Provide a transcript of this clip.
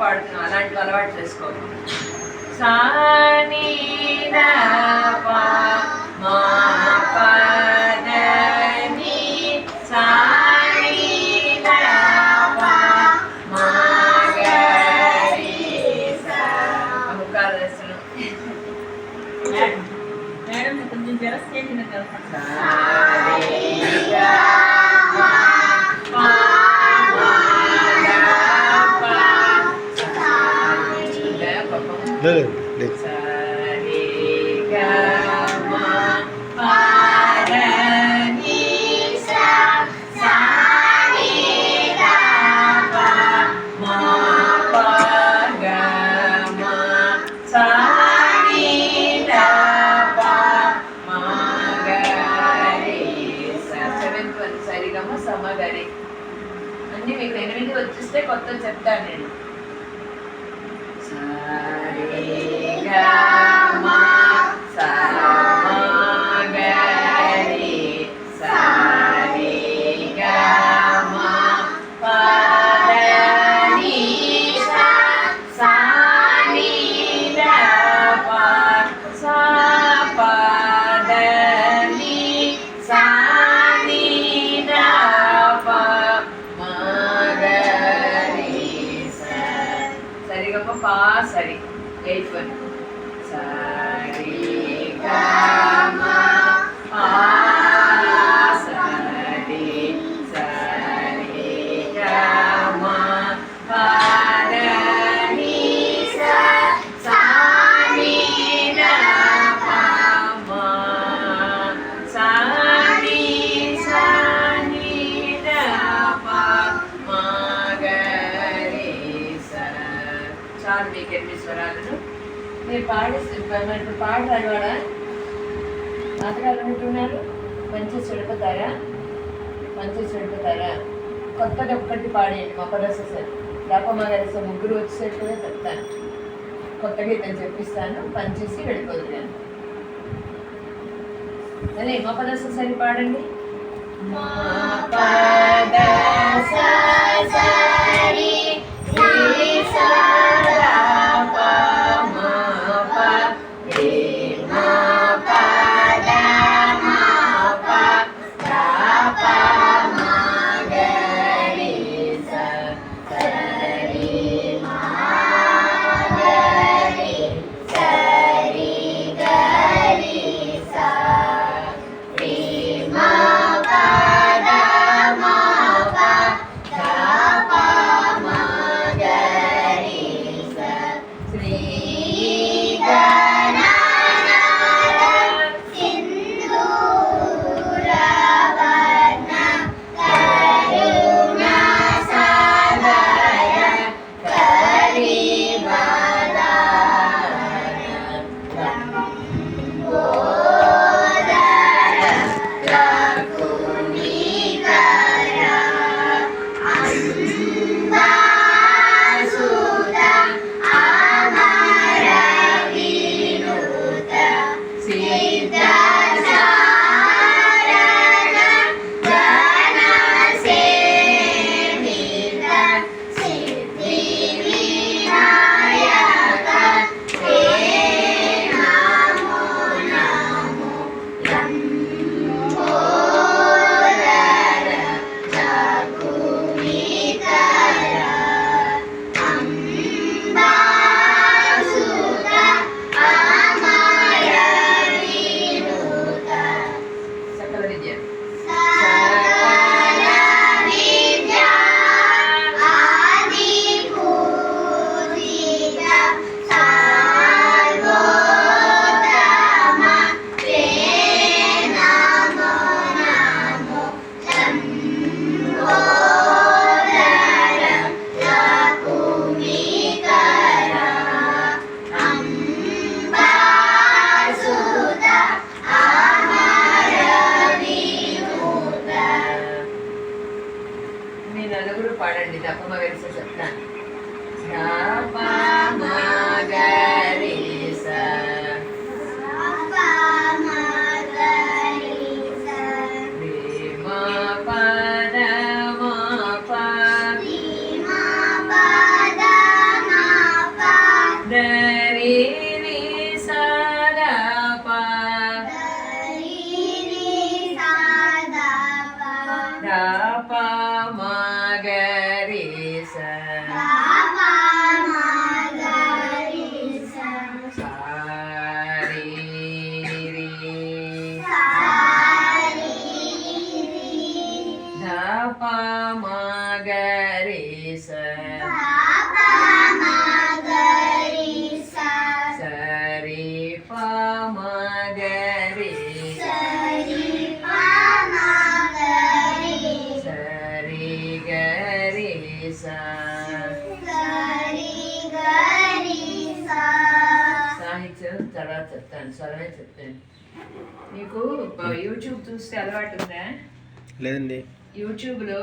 పాడుతున్నాం, అలాంటివి అలవాటు చేసుకోవాలి. సాని పా మా పదని సాని పా మా గరి సా. ముఖాల దర్శనం మేడం కొంచెం జరస్ చేసిన కదా. సమగరి అన్ని మీకు 8 వచ్చేస్తే కొత్త చెప్తాను నేను. పా సరి 8 1 సరి గా మా పా సరి సరి గా మా పా ని సా సా ని దా పా మా సా ని దా పా మా గరి సా. చాలు మీకు 8 స్వరాలను మీరు పాడిస్తారు. ఇప్పుడు పాడరాడు వాడ నాటకాలు ఉంటున్నారు. మంచి చెడిపోతారా కొత్తగా ఒక్కటి పాడేయండి. మా పరస సార్ రాపమాగరస ముగ్గురు వచ్చేటట్టుగా చెప్తాను. కొత్త గీతం చెప్పిస్తాను, పనిచేసి వెళ్ళిపోతున్నాను. అదే మా పరస సరి పాడండి. మా పద సరి పాడండి. దప్ప మగరిస చెప్తాను. దప్ప మగరిస మా ధప మగరి స సారి రి ధప మగరి స సరి ప మగరి సరి గరి స సాహిత్యం తర్వాత చెప్తాను, స్వరమే చెప్తాను. నీకు యూట్యూబ్ చూస్తే అలవాటు ఉందా? లేదండి. యూట్యూబ్లో